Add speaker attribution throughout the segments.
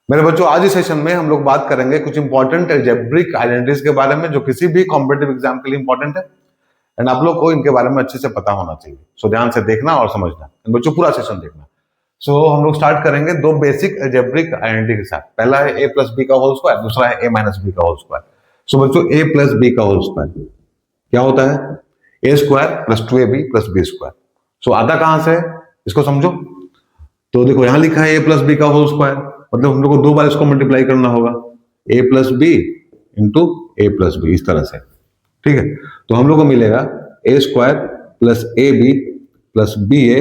Speaker 1: मेरे बच्चों, आज इस सेशन में हम लोग बात करेंगे कुछ इंपॉर्टेंट अलजेब्रिक आइडेंटिटीज के बारे में, जो किसी भी कॉम्पिटिटिव एग्जाम के लिए इंपॉर्टेंट है एंड आप लोग को इनके बारे में अच्छे से पता होना चाहिए। सो ध्यान से देखना और समझना बच्चों, पूरा सेशन देखना। सो हम लोग स्टार्ट करेंगे दो बेसिक अलजेब्रिक आइडेंटिटी के साथ। पहला है ए प्लस बी का होल स्क्वायर, दूसरा है ए माइनस बी का होल स्क्वायर। सो बच्चों, ए प्लस बी का होल स्क्वायर क्या होता है? ए square plus 2ab plus B square. So आता कहां से है इसको समझो। तो देखो यहां लिखा है ए प्लस बी का होल स्क्वायर, मतलब हम लोग को दो बार इसको मल्टीप्लाई करना होगा, ए प्लस बी इंटू ए प्लस बी, इस तरह से। ठीक है, तो हम लोग को मिलेगा ए square plus A B plus B A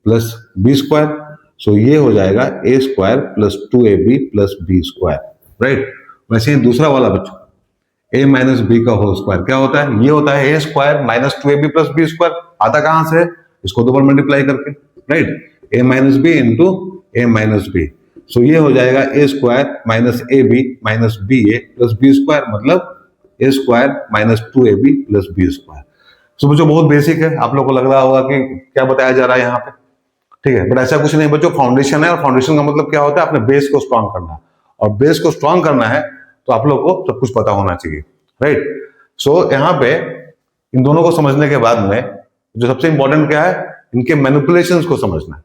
Speaker 1: plus B square. So ये हो जाएगा ए square plus 2ab plus B square, right. वैसे ही दूसरा वाला बच्चों, ए माइनस बी का होल स्क्वायर क्या होता है? ये होता है ए square minus 2ab plus B square. आता कहां से? इसको दो बार मल्टीप्लाई करके, right. A minus B into A minus B. So ये हो जाएगा ए square minus A B minus B A plus B square, मतलब A square minus 2ab plus B square. So बच्चों बहुत बेसिक है, आप लोग को लग रहा होगा कि क्या बताया जा रहा है यहाँ पे, ठीक है, बट ऐसा कुछ नहीं बच्चों। फाउंडेशन है, और फाउंडेशन का मतलब क्या होता है? अपने बेस को स्ट्रांग करना, और बेस को स्ट्रांग करना है तो आप लोग को सब कुछ पता होना चाहिए, राइट। सो यहाँ पे इन दोनों को समझने के बाद में जो सबसे इंपॉर्टेंट क्या है, इनके मैनिपुलेशंस को समझना,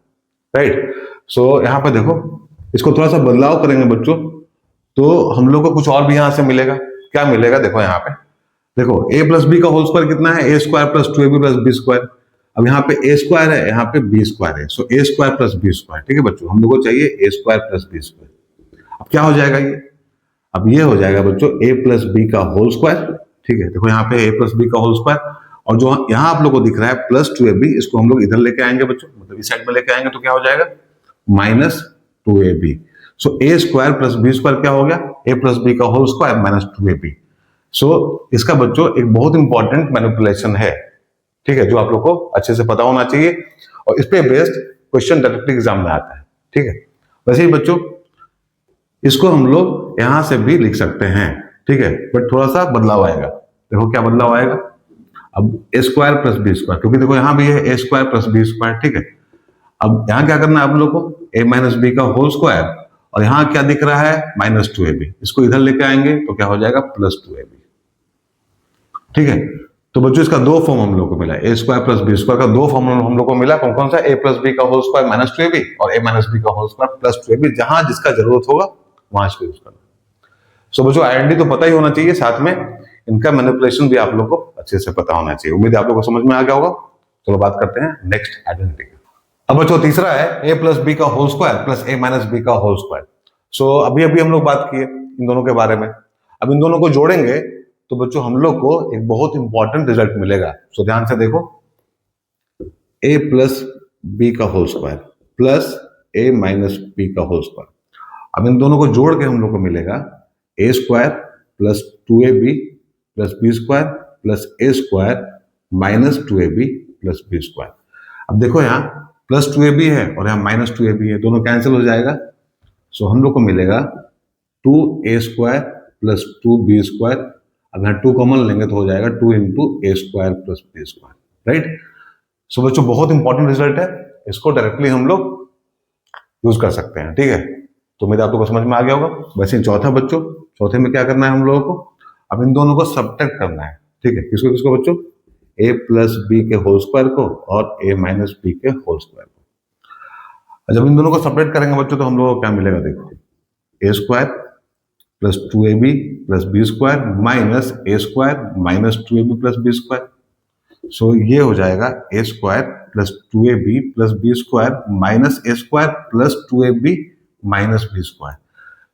Speaker 1: राइट। सो यहाँ पे देखो, इसको थोड़ा सा बदलाव करेंगे बच्चों, तो हम लोग को कुछ और भी यहाँ से मिलेगा। क्या मिलेगा? देखो यहाँ पे, देखो ए प्लस बी का होल स्क्वायर कितना है? ए square plus 2ab plus B square. अब यहाँ पे ए स्क्वायर है, यहाँ पे बी स्क्वायर है, सो ए स्क्वायर प्लस बी स्क्वायर। ठीक है बच्चों, हम लोग को चाहिए ए स्क्वायर प्लस बी स्क्वायर। अब क्या हो जाएगा ये? अब ये हो जाएगा बच्चों ए प्लस बी का होल स्क्वायर। ठीक है, देखो यहाँ पे ए प्लस बी का होल स्क्वायर, और जो यहाँ आप लोग को दिख रहा है प्लस 2ab, इसको हम लोग इधर लेके आएंगे बच्चों, मतलब इस साइड में लेके आएंगे तो क्या हो जाएगा? Minus 2ab। सो ए स्क्वायर प्लस बी स्क्वायर क्या हो गया? ए प्लस बी का होल स्क्वायर माइनस 2ab। सो इसका बच्चों एक बहुत इंपॉर्टेंट मैनिपुलेशन है, ठीक है, जो आप लोग को अच्छे से पता होना चाहिए, और इस पे बेस्ड क्वेश्चन डायरेक्टली एग्जाम में आता है। ठीक है, वैसे ही बच्चों इसको हम लोग यहां से भी लिख सकते हैं, ठीक है, बट थोड़ा सा बदलाव आएगा। देखो क्या बदलाव आएगा। अब ए स्क्वायर प्लस बी स्क्वायर, क्योंकि देखो यहां भी है ए स्क्वायर प्लस बी स्क्वायर, ठीक है। अब यहां क्या करना है आप लोग को? ए माइनस बी का होल स्क्वायर, और यहां क्या दिख रहा है? Minus 2ab। इसको इधर लेके आएंगे तो क्या हो जाएगा? Plus 2ab। ठीक है, तो बच्चों इसका दो फॉर्म हम लोग को मिला, ए स्क्वायर प्लस बी स्क्वायर का दो फॉर्म हम लोग को मिला। कौन कौन सा? ए प्लस बी का होल स्क्वायर माइनस 2ab और ए माइनस बी का होल स्क्वायर प्लस 2ab। जहां जिसका जरूरत होगा वहां इसको यूज करना। सो बच्चों आइडेंटिटी तो पता ही होना चाहिए, साथ में इनका मैनिपुलेशन भी आप लोग को अच्छे से पता होना चाहिए। उम्मीद है आप लोग को समझ में आ गया होगा। चलो बात करते हैं नेक्स्ट आइडेंटिटी। अब बच्चों तीसरा है ए प्लस बी का होल स्क्वायर प्लस ए माइनस बी का होल स्क्वायर। सो अभी अभी हम लोग बात किए इन दोनों के बारे में। अब इन दोनों को जोड़ेंगे तो बच्चों हम लोग को एक बहुत इंपॉर्टेंट रिजल्ट मिलेगा। सो ध्यान से देखो, ए प्लस बी का होल स्क्वायर प्लस ए माइनस बी का होल स्क्वायर। अब इन दोनों को जोड़ के हम लोग को मिलेगा ए square plus 2ab plus B square plus a square minus 2ab plus B square. अब देखो यहाँ प्लस 2ab है और यहाँ माइनस 2ab है, दोनों कैंसिल हो जाएगा। सो हम लोग को मिलेगा 2a square plus 2b square. अब यहाँ 2 कॉमन लेंगे तो हो जाएगा 2 इंटू ए square plus B square, right. So बच्चों बहुत इंपॉर्टेंट रिजल्ट है, इसको डायरेक्टली हम लोग यूज कर सकते हैं। ठीक है, तो उम्मीद आप लोगों को समझ में आ गया होगा। वैसे चौथा बच्चों, चौथे में क्या करना है हम लोगों को? अब इन दोनों को सब्ट्रैक्ट करना है। ठीक है, किसको किसको बच्चों? ए प्लस बी के होल स्क्वायर को और ए माइनस बी के होल स्क्वायर को। जब इन दोनों को सपरेट करेंगे बच्चों तो हम लोगों को क्या मिलेगा? देखो ए square plus 2ab plus B square minus a square minus 2ab plus B square. So ये हो जाएगा ए square plus 2ab plus B square minus a square plus 2ab minus b square.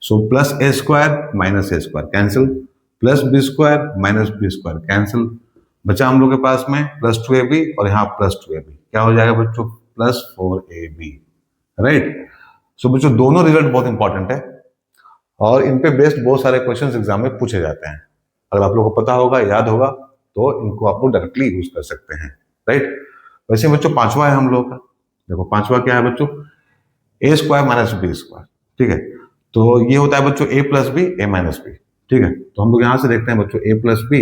Speaker 1: So plus a square minus a square cancel, plus B square minus b square cancel, बचा हम लोग के पास में plus 2ab और यहाँ plus 2ab। क्या हो जाएगा बच्चों? Plus 4ab, right. सो बच्चों दोनों रिजल्ट बहुत इंपॉर्टेंट है, और इन पे बेस्ड बहुत सारे क्वेश्चंस एग्जाम में पूछे जाते हैं। अगर आप लोगों को पता होगा, याद होगा, तो इनको आप लोग डायरेक्टली यूज कर सकते हैं, राइट। वैसे बच्चों पांचवा है हम लोग का। देखो पांचवा क्या है बच्चों? ए स्क्वायर माइनस बी स्क्वायर। ठीक है, तो ये होता है बच्चों A plus B a minus B. ठीक है, तो हम लोग यहां से देखते हैं बच्चों A plus B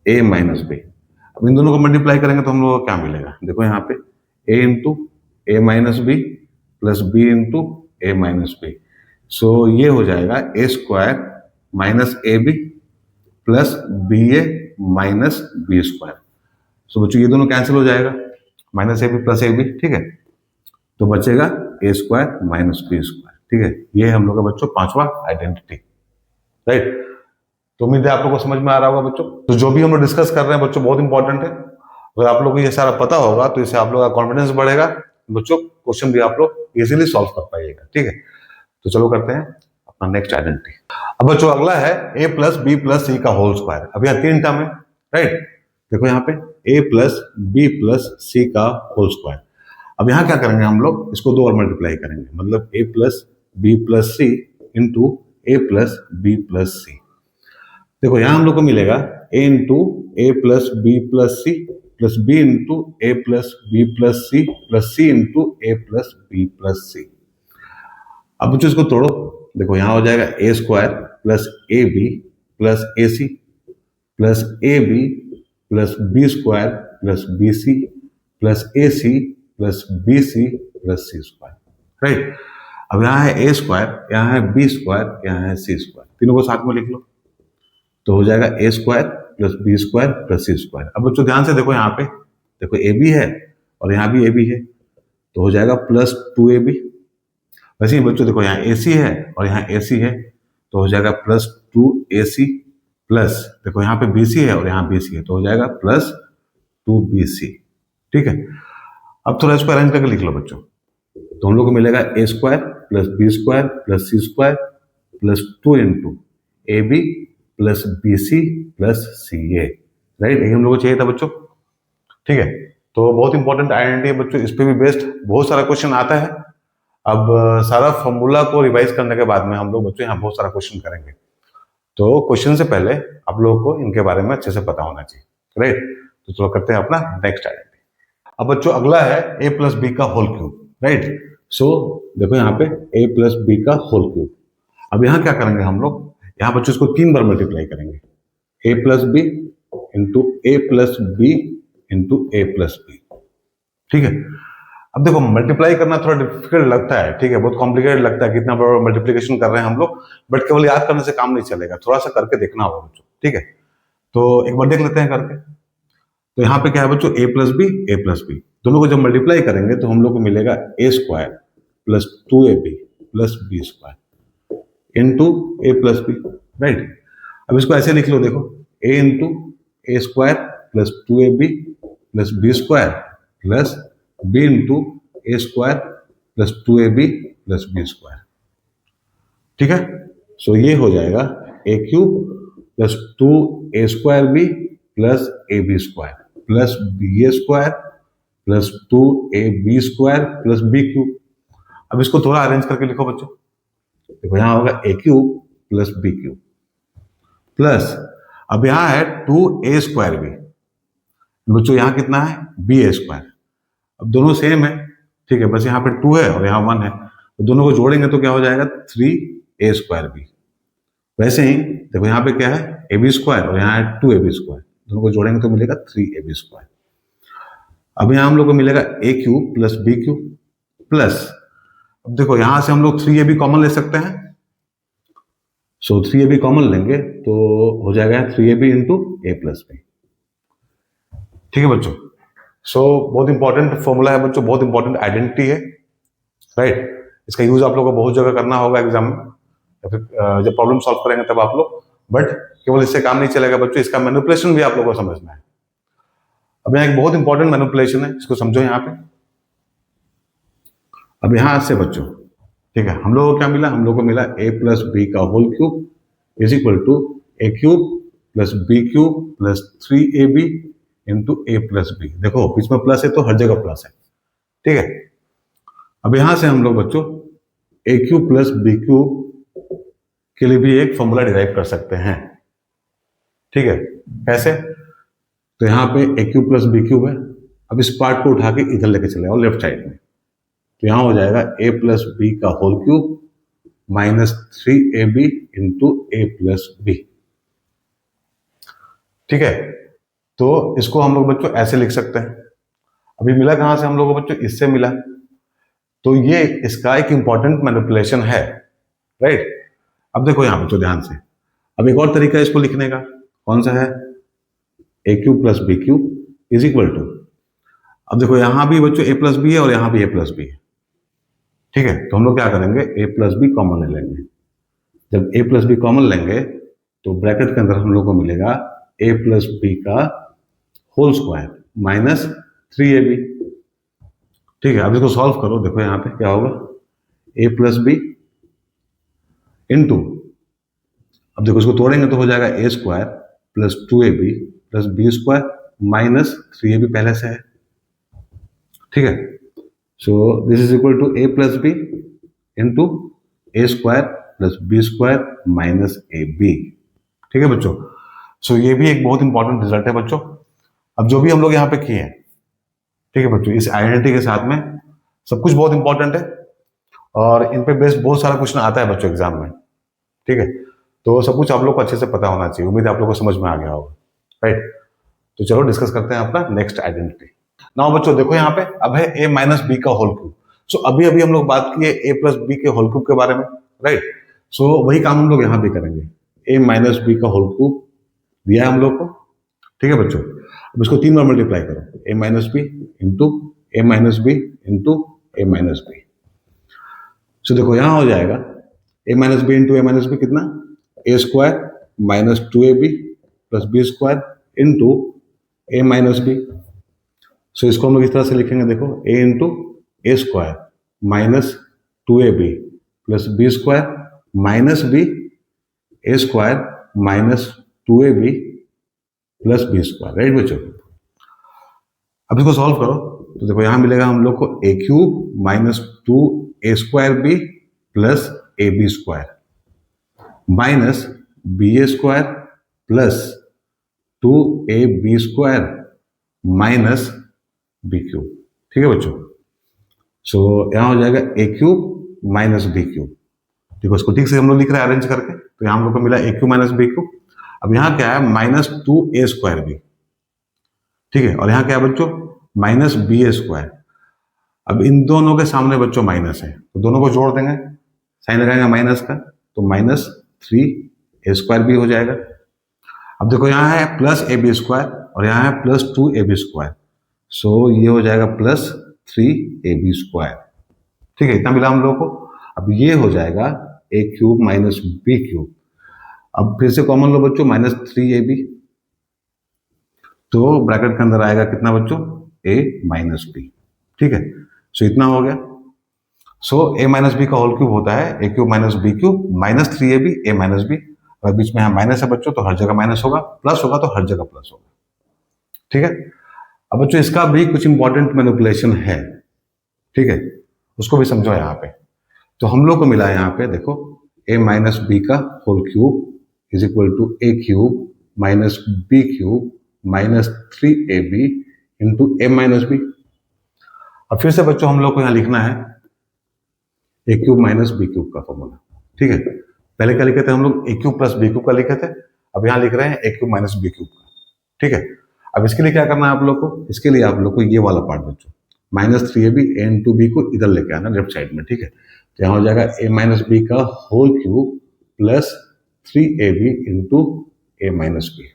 Speaker 1: a minus B. अब इन दोनों को मल्टीप्लाई करेंगे तो हम लोग को क्या मिलेगा? देखो यहाँ पे a into A minus b plus B into A minus B. So ये हो जाएगा ए square minus A B plus B a minus b square. So बच्चों ये दोनों कैंसिल हो जाएगा, minus A B plus A B, ठीक है। तो बचेगा a square minus b square, ठीक है। ये हम लोग का बच्चों पांचवा आइडेंटिटी, राइट। तो उम्मीद है आप लोगों को समझ में आ रहा होगा बच्चों। तो जो भी हम लोग डिस्कस कर रहे हैं बच्चों बहुत इंपॉर्टेंट है। अगर आप लोगों को ये सारा पता होगा तो इससे आप लोगों का कॉन्फिडेंस बढ़ेगा बच्चों, क्वेश्चन भी आप लोग इजीली सॉल्व कर पाइएगा, ठीक है। तो चलो करते हैं अपना नेक्स्ट आइडेंटिटी। अब बच्चों अगला है a प्लस बी प्लस सी का होल स्क्वायर। अब यहाँ तीन टर्म है, राइट। देखो यहाँ पे a प्लस बी प्लस सी का होल स्क्वायर। अब यहाँ क्या करेंगे हम लोग, इसको दो और मल्टीप्लाई करेंगे, मतलब a plus B plus C into A plus B plus c. देखो यहाँ हम लोग को मिलेगा a into A plus B plus c plus B into A plus B plus C into A plus B plus c. अब बच्चों इसको तोड़ो, देखो यहाँ हो जाएगा ए square plus A B plus a c plus A B plus B square plus b c plus a c plus b c plus C square, right. अब यहाँ है ए स्क्वायर, यहाँ है बी स्क्वायर, यहाँ है सी स्क्वायर, तीनों को साथ में लिख लो तो हो जाएगा ए square plus B square plus सी स्क्वायर। अब बच्चों ध्यान से देखो यहाँ पे, देखो ए बी है और यहाँ भी ए बी है, तो हो जाएगा प्लस टू ए बी। वैसे ही बच्चों देखो यहाँ ए सी है और यहाँ ए सी है, तो हो जाएगा प्लस टू ए सी प्लस, देखो यहाँ पे बी सी है और यहाँ बी सी है, तो हो जाएगा प्लस टू बी सी, ठीक है। अब थोड़ा इसको अरेंज करके लिख लो बच्चों, तो हम लोग को मिलेगा ए square plus B square plus C square plus two into a B plus b c plus c a, right. यही हम लोग को चाहिए था बच्चों, ठीक है। तो बहुत इंपॉर्टेंट आइडेंटिटी है बच्चों, इस पे भी बेस्ड बहुत सारा क्वेश्चन आता है। अब सारा फॉर्मूला को रिवाइज करने के बाद में हम लोग बच्चों यहाँ बहुत सारा क्वेश्चन करेंगे, तो क्वेश्चन से पहले आप लोगों को इनके बारे में अच्छे से पता होना चाहिए, राइट। तो चलो करते हैं अपना नेक्स्ट आइडेंटिटी। अब बच्चों अगला है ए प्लस बी का होल क्यूब, राइट। सो देखो यहाँ पे ए प्लस बी का होल क्यूब। अब यहाँ क्या करेंगे हम लोग, यहाँ बच्चों इसको तीन बार मल्टीप्लाई करेंगे, ए प्लस बी इंटू ए प्लस बी इंटू ए प्लस बी, ठीक है। अब देखो मल्टीप्लाई करना थोड़ा डिफिकल्ट लगता है, ठीक है, बहुत कॉम्प्लिकेटेड लगता है, कितना बड़ा मल्टीप्लिकेशन कर रहे हैं हम लोग, बट केवल याद करने से काम नहीं चलेगा, थोड़ा सा करके देखना होगा बच्चों, ठीक है। तो एक बार देख लेते हैं करके। तो यहाँ पे क्या है बच्चों, ए प्लस बी दोनों को जब मल्टीप्लाई करेंगे तो हम लोग को मिलेगा ए square plus two a B plus B square into A plus b, right. अब इसको ऐसे लिख लो, देखो a into A square plus two a B plus B square plus B into A square plus two a B plus B square, ठीक है। So ये हो जाएगा a cube plus two a square b plus A B square plus B a square plus two a B square plus B cube. अब इसको थोड़ा arrange करके लिखो बच्चों, देखो यहाँ होगा a cube plus B cube plus, अब यहाँ है टू ए स्क्वायर बी, बच्चों यहाँ कितना है बी ए स्क्वायर। अब दोनों सेम है, ठीक है, बस यहाँ पे टू है और यहाँ वन है, तो दोनों को जोड़ेंगे तो क्या हो जाएगा थ्री ए स्क्वायर बी। वैसे ही देखो यहाँ पे क्या है ए बी स्क्वायर और यहाँ है टू ए बी स्क्वायर, दोनों को जोड़ेंगे तो मिलेगा थ्री ए बी स्क्वायर। अब यहाँ हम लोग को मिलेगा a cube plus B cube plus, अब देखो यहां से हम लोग थ्री ए बी कॉमन ले सकते हैं, so three A B common लेंगे तो हो जाएगा three A B into A plus B, ठीक है बच्चों। सो बहुत इंपॉर्टेंट फॉर्मूला है बच्चों, बहुत इंपॉर्टेंट आइडेंटिटी है, राइट। इसका यूज आप लोग को बहुत जगह करना होगा एग्जाम में, या फिर जब प्रॉब्लम सॉल्व करेंगे तब आप लोग, बट केवल इससे काम नहीं चलेगा बच्चों, इसका मैनिपुलेशन भी आप लोगों को समझना है। अब यहाँ एक बहुत इंपॉर्टेंट मैनिपुलेशन है, इसको समझो यहाँ पे। अब यहां से बच्चों, ठीक है, हम लोगों को क्या मिला, हम लोग को मिला ए प्लस बी का whole cube is equal to A cube plus B cube plus three A B into A plus B. देखो बीच में प्लस है तो हर जगह प्लस है, ठीक है। अब यहां से हम लोग बच्चों ए क्यूब प्लस बी क्यूब के लिए भी एक फॉर्मूला डिराइव कर सकते हैं, ठीक है। कैसे, तो यहाँ पे ए क्यूब प्लस बी क्यूब है, अब इस पार्ट को उठा के इधर लेके चले आओ लेफ्ट साइड में, तो यहां हो जाएगा ए प्लस बी का whole cube minus three A B into A plus B, ठीक है। तो इसको हम लोग बच्चों ऐसे लिख सकते हैं। अभी मिला कहां से हम लोगों को बच्चों, इससे मिला, तो ये इसका एक इंपॉर्टेंट मैनिपुलेशन है, राइट। अब देखो यहाँ पे तो ध्यान से, अब एक और तरीका है इसको लिखने का, कौन सा है, a cube plus B cube is equal to, अब देखो यहां भी बच्चों ए प्लस बी है और यहां भी ए प्लस बी है, ठीक है। तो हम लोग क्या करेंगे, ए प्लस बी कॉमन ले लेंगे। जब ए प्लस बी कॉमन लेंगे तो ब्रैकेट के अंदर हम लोग को मिलेगा ए प्लस बी का होल स्क्वायर माइनस 3ab, ठीक है। अब इसको सॉल्व करो, देखो यहाँ पे क्या होगा, ए प्लस बी इंटू, अब देखो इसको तोड़ेंगे तो हो जाएगा ए square plus 2ab plus B square minus 3ab पहले से है, ठीक है। So this is equal to a plus B into A square plus B square minus A B, ठीक है बच्चों। सो ये भी एक बहुत इंपॉर्टेंट रिजल्ट है बच्चों। अब जो भी हम लोग यहाँ पे किए हैं, ठीक है बच्चों, इस आइडेंटिटी के साथ में सब कुछ बहुत इंपॉर्टेंट है और इन पे बेस्ड बहुत सारा क्वेश्चन आता है बच्चों एग्जाम में, ठीक है। तो सब कुछ आप लोग को अच्छे से पता होना चाहिए, उम्मीद है आप लोग को समझ में आ गया होगा, राइट। तो चलो डिस्कस करते हैं अपना नेक्स्ट आइडेंटिटी। नाउ बच्चों देखो यहाँ पे अब है ए माइनस बी का होल क्यूब। सो अभी अभी हम लोग बात किए ए प्लस बी के होल क्यूब के बारे में, राइट। सो वही काम हम लोग यहाँ भी करेंगे, ए माइनस बी का होल क्यूब दिया है हम लोग को, ठीक है बच्चों। अब इसको 3 बार मल्टीप्लाई करो, a minus B into A minus B into A minus B. So देखो यहां हो जाएगा a minus B into A minus b कितना, a square minus 2ab plus B square into A minus B. So इसको हम लोग इस तरह से लिखेंगे, देखो a into A square minus 2ab plus B square minus B a square minus 2ab plus B square, right बच्चों। अब इसको सॉल्व करो तो देखो यहां मिलेगा हम लोग को a cube minus 2a square b plus A B square minus B a square plus 2ab square minus B cube, ठीक है बच्चों। सो यहां हो जाएगा a cube minus B cube, देखो इसको ठीक से हम लोग लिख रहे हैं अरेंज करके, तो यहां हम लोग को मिला ए क्यूब माइनस बी क्यूब। अब यहां क्या है, माइनस 2a स्क्वायर बी, ठीक है, और यहां क्या है बच्चों, माइनस बी ए स्क्वायर। अब इन दोनों के सामने बच्चों माइनस है तो दोनों को जोड़ देंगे, साइन लगाएंगे माइनस का, तो माइनस 3a स्क्वायर बी हो जाएगा। अब देखो यहाँ है प्लस ए बी स्क्वायर और यहाँ है प्लस 2ab स्क्वायर, सो ये हो जाएगा प्लस 3ab स्क्वायर, ठीक है, इतना मिला हम लोग को। अब ये हो जाएगा a cube minus B cube, अब फिर से कॉमन लो बच्चों माइनस 3ab, तो ब्रैकेट के अंदर आएगा कितना बच्चों, a माइनस बी, ठीक है। सो इतना हो गया। सो a माइनस बी का होल क्यूब होता है a cube minus B cube minus 3ab a minus b, और बीच में यहाँ माइनस है बच्चों तो हर जगह माइनस होगा, प्लस होगा तो हर जगह प्लस होगा, ठीक है। अब बच्चों इसका भी कुछ इंपॉर्टेंट मैनिपुलेशन है, ठीक है, उसको भी समझो यहाँ पे। तो हम लोग को मिला है यहाँ पे देखो a माइनस बी का whole cube is equal to A cube minus B cube minus 3ab into A minus B. अब फिर से बच्चों हम लोग को यहाँ लिखना है a cube minus B cube का फॉर्मूला, ठीक है। पहले क्या लिखे थे हम लोग, ए क्यूब प्लस बी क्यूब का लिखे थे, अब यहाँ लिख रहे हैं a cube minus B cube का, ठीक है। अब इसके लिए क्या करना है आप लोग को, इसके लिए आप लोग को ये वाला पार्ट बच्चों माइनस 3ab ए इंटू बी को इधर लेके आना लेफ्ट साइड में, ठीक है। तो यहाँ हो जाएगा ए माइनस बी का whole cube plus 3ab into ए माइनस बी,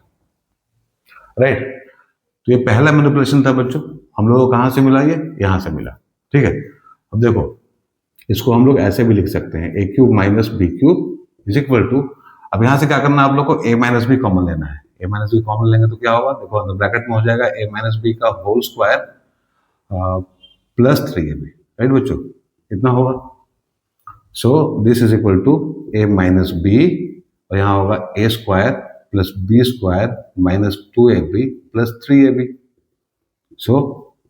Speaker 1: राइट। तो ये पहला मैनिपुलेशन था बच्चों, हम लोगों को कहां से मिला, ये यहां से मिला, ठीक है। अब देखो इसको हम लोग ऐसे भी लिख सकते हैं, a cube minus B cube is equal to, अब यहां से क्या करना है आप लोग को, ए माइनस बी कॉमन लेना है, ए माइनस बी कॉमन लेंगे तो क्या होगा, देखो अंदर ब्रैकेट में हो जाएगा ए माइनस बी का whole square plus 3ab, right बच्चों, इतना होगा। So this is equal to a minus b और यहाँ होगा a square plus B square minus 2ab plus 3ab, so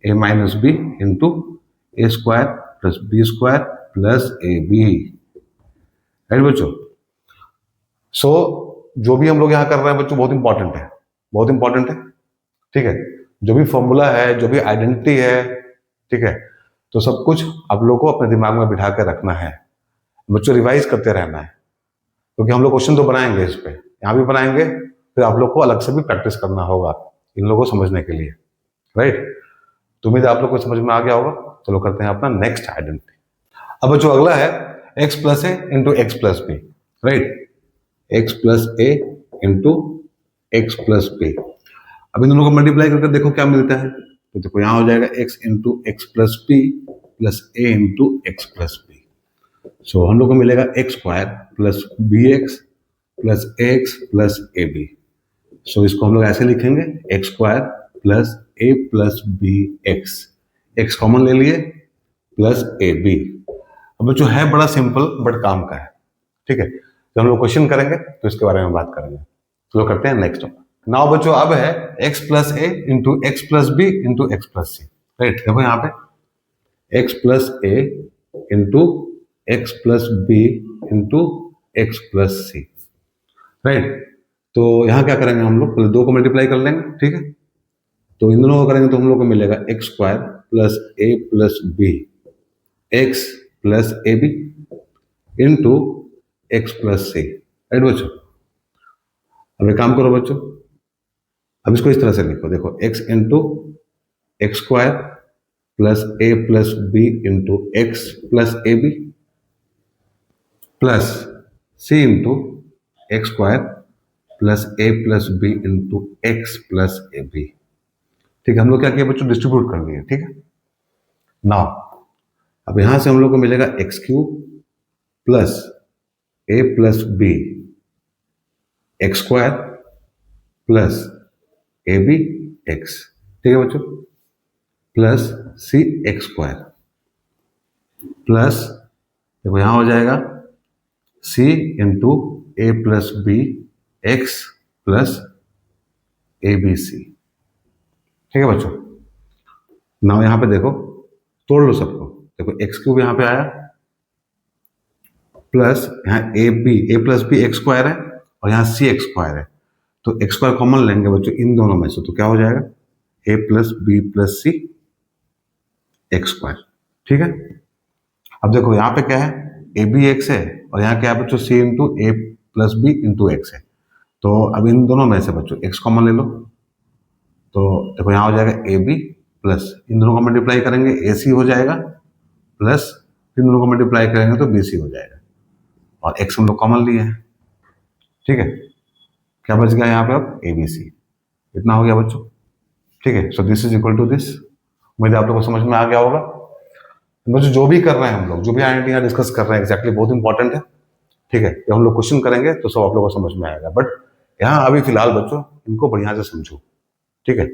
Speaker 1: a minus B into A square plus B square plus A b, right बच्चों। So जो भी हम लोग यहाँ कर रहे हैं बच्चों बहुत इंपॉर्टेंट है, बहुत इंपॉर्टेंट है, ठीक है। जो भी फॉर्मूला है, जो भी आइडेंटिटी है, ठीक है, तो सब कुछ आप लोग को अपने दिमाग में बिठा कर रखना है बच्चों, रिवाइज करते रहना है, क्योंकि हम लोग क्वेश्चन तो बनाएंगे इस पे, यहाँ भी बनाएंगे, फिर आप लोग को अलग से भी प्रैक्टिस करना होगा इन लोगों को समझने के लिए, राइट। तो उम्मीद है आप लोग को समझ में आ गया होगा। चलो करते हैं अपना नेक्स्ट आइडेंटिटी। अब बच्चों अगला है x plus a into x plus b, right, x plus a into x plus b. अब इन दोनों को मल्टीप्लाई करके देखो क्या मिलता है, तो देखो यहां हो जाएगा x into x plus B plus a into x plus b. So हम लोग को मिलेगा x square plus B x plus x plus ए बी। सो इसको हम लोग ऐसे लिखेंगे, एक्स स्क्वायर प्लस ए plus B x, x common ले लिए प्लस ए बी। अब जो है बड़ा सिंपल बट काम का है, ठीक है। जब हम लोग क्वेश्चन करेंगे तो इसके बारे में बात करेंगे। चलो करते हैं नेक्स्ट। नाउ बच्चों अब है x plus a into x plus B into x plus C, right. देखो यहाँ पे x plus a into x plus B into x plus C, right. तो यहाँ क्या करेंगे हम लोग, पहले दो को मल्टीप्लाई कर लेंगे, ठीक है। तो इन दोनों को करेंगे तो हम लोग को मिलेगा एक्स स्क्वायर प्लस ए प्लस बी एक्स प्लस ए बी इंटू एक्स प्लस सी, राइट बच्चों। अब एक काम करो बच्चों, अब इसको इस तरह से लिखो, देखो x into X square plus A plus B into x plus A B plus C into X square plus A plus B into x plus A B, ठीक है। हम लोग क्या किया बच्चों, डिस्ट्रीब्यूट कर दिए, ठीक है। नाउ अब यहां से हम लोग को मिलेगा एक्स क्यूब प्लस ए plus B x square plus ए बी एक्स, ठीक है बच्चों, plus c x square plus देखो यहां हो जाएगा सी इंटू ए प्लस बी एक्स प्लस ए बी सी, ठीक है बच्चों। नाउ यहां पे देखो तोड़ लो सबको, देखो एक्स क्यूब यहां पे आया प्लस यहाँ ए प्लस बी एक्स स्क्वायर है और यहाँ सी एक्स स्क्वायर है, तो एक्स स्क्वायर कॉमन लेंगे बच्चों इन दोनों में से, तो क्या हो जाएगा ए plus B plus c x square, ठीक है। अब देखो यहाँ पे क्या है, ए बी एक्स है और यहाँ क्या है बच्चों, सी इंटू ए प्लस बी इंटू एक्स है। तो अब इन दोनों में से बच्चों एक्स कॉमन ले लो, तो देखो यहाँ हो जाएगा ए बी प्लस इन दोनों को मल्टीप्लाई करेंगे ए सी हो जाएगा प्लस इन दोनों को मल्टीप्लाई करेंगे तो बी सी हो जाएगा और एक्स हम लोग कॉमन लिए हैं, ठीक है। क्या बच गया यहाँ पे अब ए बी सी, इतना हो गया बच्चों, ठीक है। So this is equal to this. मुझे आप लोगों को समझ में आ गया होगा बच्चों। जो भी कर रहे हैं हम लोग, जो भी आईआईटी यहाँ डिस्कस कर रहे हैं एक्जैक्टली बहुत इंपॉर्टेंट है, ठीक है। जब हम लोग क्वेश्चन करेंगे तो सब आप लोगों को समझ में आएगा, बट यहाँ अभी फिलहाल बच्चों इनको बढ़िया से समझो, ठीक है।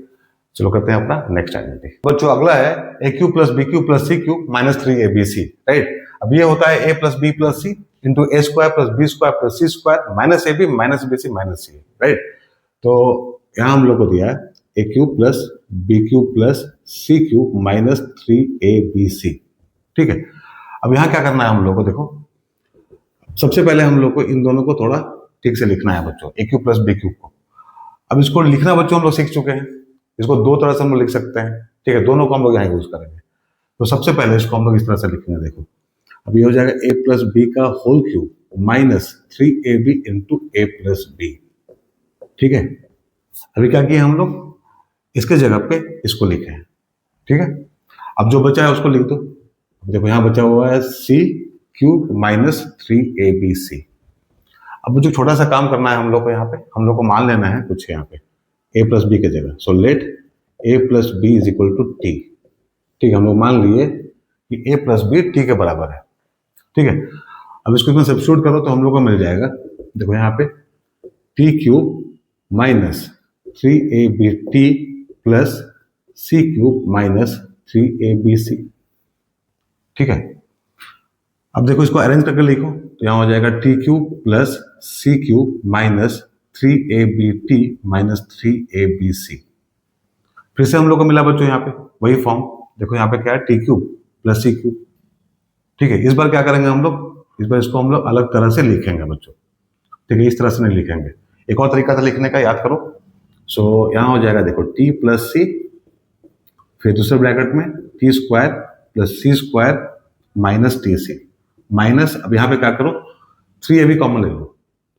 Speaker 1: चलो करते हैं अपना नेक्स्ट आइडेंटिटी बच्चों। अगला है a cube plus b cube plus c cube minus 3ab, right. अब ये होता है ए plus B plus C into A square plus B square plus C square minus A B minus B C minus c, right. तो यहाँ हम लोग को दिया है a cube plus B cube plus C cube minus 3abc, ठीक है। अब यहाँ क्या करना है हम लोग को, देखो सबसे पहले हम लोग को इन दोनों को थोड़ा ठीक से लिखना है बच्चों, ए क्यूब प्लस बी क्यूब को। अब इसको लिखना बच्चों हम लोग सीख चुके हैं, इसको दो तरह से हम लोग लिख सकते हैं, ठीक है। दोनों को हम लोग यहाँ यूज करेंगे। तो सबसे पहले इसको हम लोग इस तरह से लिखेंगे, देखो अब ये हो जाएगा ए प्लस बी का whole cube minus 3ab into ए प्लस बी, ठीक है। अभी क्या किया हम लोग, इसके जगह पे इसको लिखे हैं, ठीक है। अब जो बचा है उसको लिख दो। देखो यहाँ बचा हुआ है सी क्यूब माइनस 3abc। अब जो छोटा सा काम करना है हम लोग को, यहाँ पे हम लोग को मान लेना है कुछ यहाँ पे ए प्लस बी के जगह। So let A plus B is equal to T, ठीक है। हम लोग मान लिए कि ए प्लस बी टी के बराबर है, ठीक है। अब इसको इसमें सब्स्टिट्यूट करो तो हम लोग को मिल जाएगा, देखो यहाँ पे t cube minus 3ab plus सी क्यूब माइनस 3abc, ठीक है। अब देखो इसको अरेंज करके लिखो तो यहाँ हो जाएगा टी क्यूब प्लस सी cube minus 3abt minus 3abc। फिर से हम लोग को मिला बच्चों यहाँ पे वही फॉर्म, देखो यहाँ पे क्या है टी क्यूब प्लस सी क्यूब, ठीक है। इस बार क्या करेंगे हम लोग, इस बार इसको हम लोग अलग तरह से लिखेंगे बच्चों, ठीक है। इस तरह से नहीं लिखेंगे, एक और तरीका था लिखने का, याद करो। सो यहाँ हो जाएगा देखो टी प्लस सी, फिर दूसरे ब्रैकेट में टी स्क्वायर प्लस सी square minus t c minus, अब यहाँ पे क्या करो 3ab कॉमन ले लो,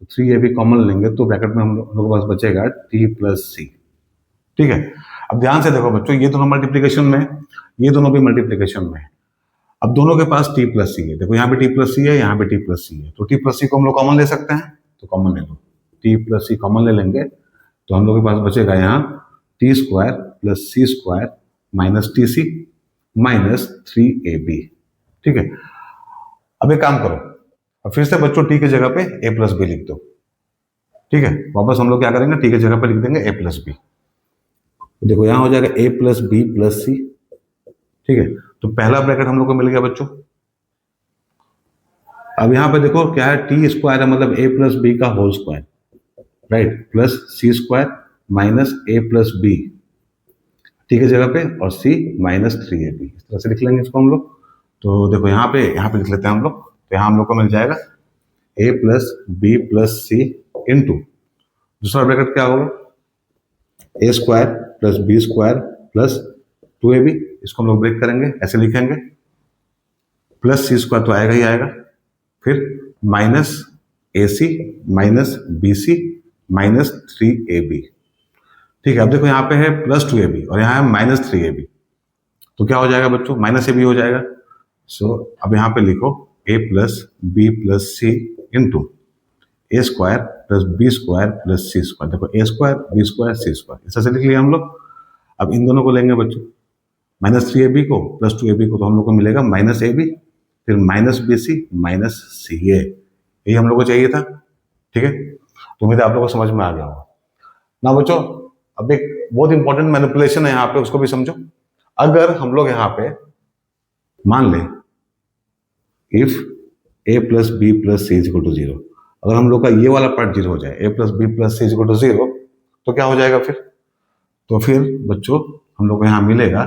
Speaker 1: तो 3ab कॉमन लेंगे तो ब्रैकेट में हम लोग के पास बचेगा टी प्लस सी, ठीक है। अब ध्यान से देखो बच्चों, ये दोनों मल्टीप्लीकेशन में, ये दोनों भी मल्टीप्लीकेशन में है। अब दोनों के पास टी प्लस सी है, देखो यहाँ पे टी प्लस सी है, यहाँ पे टी प्लस सी है, तो टी प्लस सी को हम लोग कॉमन ले सकते हैं, तो कॉमन ले लो, टी प्लस सी कॉमन ले लेंगे तो हम लोग के पास बचेगा यहाँ टी स्क्वायर प्लस सी square minus t c minus 3ab। ठीक है, अब एक काम करो, अब फिर से बच्चों टी की जगह पे a प्लस बी लिख दो। ठीक है, वापस हम लोग क्या करेंगे, टी की जगह पे लिख देंगे a प्लस बी। देखो यहाँ हो जाएगा a प्लस बी प्लस सी। ठीक है, तो पहला ब्रैकेट हम लोग को मिल गया बच्चों। अब यहाँ पे देखो क्या है, टी स्क्वायर है मतलब a प्लस बी का whole square, right, plus C square minus a plus B T की जगह पे और c माइनस 3ab, इस तरह से लिख लेंगे इसको हम लोग। तो देखो यहाँ पे लिख लेते हैं हम लोग, तो यहाँ हम लोग को मिल जाएगा a plus B plus C into दूसरा ब्रैकेट क्या होगा, a square plus B square plus 2ab, इसको हम लोग ब्रेक करेंगे, ऐसे लिखेंगे, प्लस सी स्क्वायर तो आएगा ही आएगा, फिर minus a c minus B C minus 3ab। ठीक है, अब देखो यहाँ पे है प्लस 2ab और यहाँ है माइनस 3ab, तो क्या हो जाएगा बच्चों, माइनस ab हो जाएगा। सो अब यहाँ पे लिखो a plus B plus C into A square plus B square plus C square. देखो ए square B square C square, इस तरह से लिख लिया हम लोग। अब इन दोनों को लेंगे बच्चों, माइनस 3ab को प्लस 2ab को, तो हम लोग को मिलेगा माइनस ab, फिर माइनस बी सी माइनस सी ए, यही हम लोग को चाहिए था। ठीक है, तो उम्मीद है आप लोगों को समझ में आ गया होगा ना बच्चों। अब एक बहुत इंपॉर्टेंट मैनिपुलेशन है यहाँ पे, उसको भी समझो। अगर हम लोग यहाँ पे मान लें if a plus B plus C is equal to 0, अगर हम लोग का ये वाला पार्ट 0 हो जाए, a plus B plus C is equal to 0, तो क्या हो जाएगा फिर, तो फिर बच्चों हम लोग को यहाँ मिलेगा,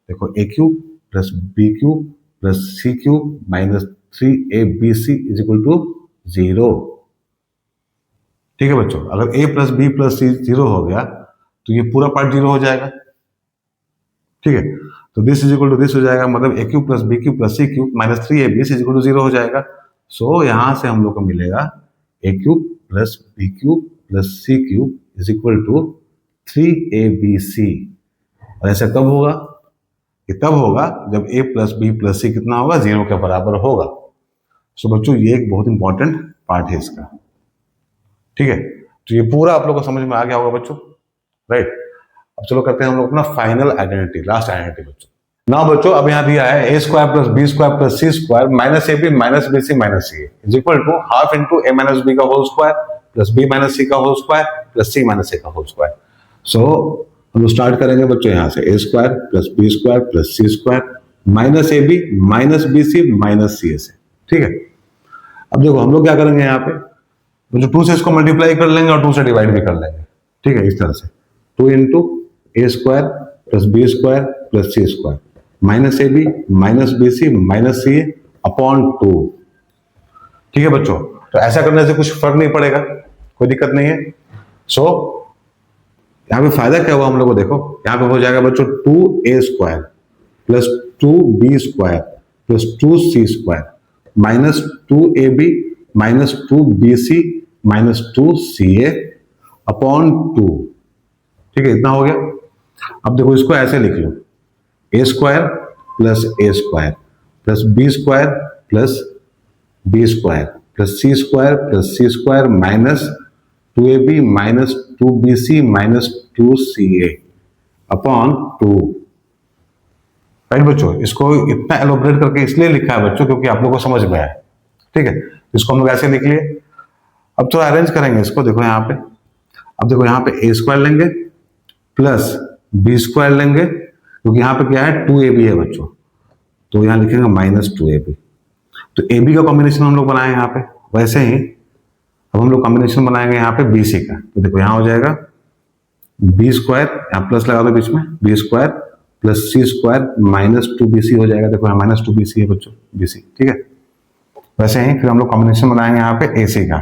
Speaker 1: देखो a cube plus B cube plus C cube minus 3abc is equal to 0। ठीक है बच्चों, अगर a plus B plus C 0 हो गया तो ये पूरा पार्ट 0 हो जाएगा। ठीक है, तो this is equal to this हो जाएगा, मतलब a cube plus B cube plus C cube minus 3abc is equal to 0 हो जाएगा। सो यहां से हम लोग को मिलेगा a cube plus B cube plus C cube is equal to 3abc। और ऐसा कब होगा, ये तब होगा जब a प्लस बी प्लस सी कितना होगा, 0 के बराबर होगा। सो बच्चों ये एक बहुत इंपॉर्टेंट पार्ट है इसका। ठीक है, तो ये पूरा आप लोग को समझ में आ गया होगा बच्चों, राइट। अब चलो करते हैं हम लोग अपना फाइनल आइडेंटिटी, लास्ट आइडेंटिटी बच्चों। ना बच्चों अब यहाँ दिया है a square plus B square plus C square minus ab minus B C minus c is equal to half into a minus B का whole square plus b minus c का whole square plus c minus a का whole square. So हम लोग start करेंगे बच्चों यहाँ से, a square plus B square plus C square minus ab minus B C minus C a से। ठीक है, अब देखो हम लोग क्या करेंगे यहाँ पे, जो 2 से इसको मल्टीप्लाई कर लेंगे और 2 से डिवाइड भी कर लेंगे। ठीक है, इस तरह से 2 into A square plus B square plus C square minus A B minus B C minus C A upon 2। ठीक है बच्चों, तो ऐसा करने से कुछ फर्क नहीं पड़ेगा, कोई दिक्कत नहीं है। सो यहाँ पे फायदा क्या हुआ हम लोग को, देखो यहाँ पे हो जाएगा बच्चों 2a square plus 2b square plus 2c square minus 2ab minus 2bc minus 2ca upon 2। ठीक है, इतना हो गया। अब देखो इसको ऐसे लिख लो, a square plus a square plus b square plus b square plus c square plus c square minus 2ab minus 2bc minus 2ca upon 2। Right बच्चों, इसको इतना एलोबरेट करके इसलिए लिखा है बच्चों क्योंकि आप लोगों को समझ में आए। ठीक है, इसको हम लोग ऐसे लिख लिए। अब थोड़ा अरेंज करेंगे इसको, देखो यहाँ पे, अब देखो यहाँ पे a स्क्वायर लेंगे प्लस b स्क्वायर लेंगे, क्योंकि यहाँ पे क्या है 2ab है बच्चों, तो यहाँ लिखेंगे माइनस 2ab। तो ab का कॉम्बिनेशन हम लोग बनाए यहाँ पे, वैसे ही अब हम लोग कॉम्बिनेशन बनाएंगे यहाँ पे bc का। तो देखो यहाँ हो जाएगा b स्क्वायर, यहाँ प्लस लगा दो बीच में, b square plus c square minus 2bc हो जाएगा। देखो यहाँ माइनस 2bc है बच्चों, bc। ठीक है, वैसे ही फिर हम लोग कॉम्बिनेशन बनाएंगे यहाँ पे ac का।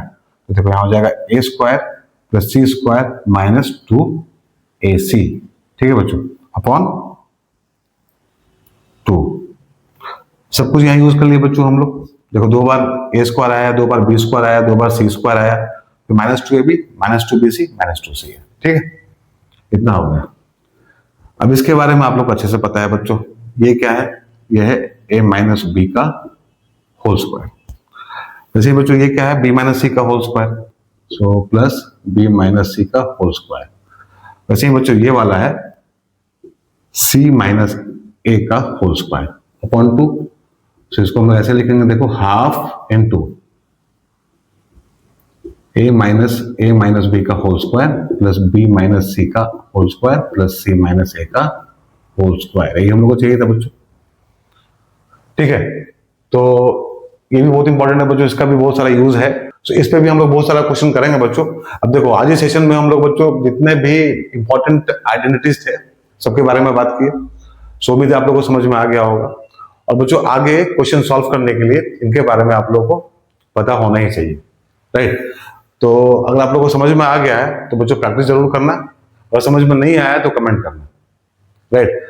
Speaker 1: तो देखो यहाँ हो जाएगा a square plus c square minus 2ac। ठीक है बच्चों, अपॉन 2। सब कुछ यहाँ यूज कर लिए बच्चों हम लोग। देखो 2 बार a स्क्वायर आया, 2 बार b स्क्वायर आया, 2 बार c स्क्वायर आया, तो minus 2ab minus 2bc minus 2c है। ठीक है, इतना हो गया। अब इसके बारे में आप लोग को अच्छे से पता है बच्चों, ये क्या है, यह है a माइनस बी का होल स्क्वायर। वैसे ही बच्चों ये क्या है, b माइनस सी का whole square, so plus b minus c का होल स्क्वायर। वैसे ही बच्चों ये वाला है c माइनस a का होल स्क्वायर अपॉन 2। सो इसको हम ऐसे लिखेंगे, देखो half into a minus B का whole square plus b minus c का whole square plus c minus a का होल स्क्वायर। यही हम लोग को चाहिए था बच्चों, ठीक है। तो ये भी बहुत इंपॉर्टेंट है बच्चों, इसका भी बहुत सारा यूज है। तो इस पे भी हम लोग बहुत सारा क्वेश्चन करेंगे बच्चों। अब देखो आज के सेशन में हम लोग बच्चों जितने भी इंपॉर्टेंट आइडेंटिटीज थे सबके बारे में बात किए। सो उम्मीद है आप लोगों को समझ में आ गया होगा। और बच्चों आगे क्वेश्चन सॉल्व करने के लिए इनके बारे में आप लोगों को पता होना ही चाहिए, राइट। तो अगर आप लोगों को समझ में आ गया है तो बच्चों प्रैक्टिस जरूर करना, और समझ में नहीं आया तो कमेंट करना, राइट।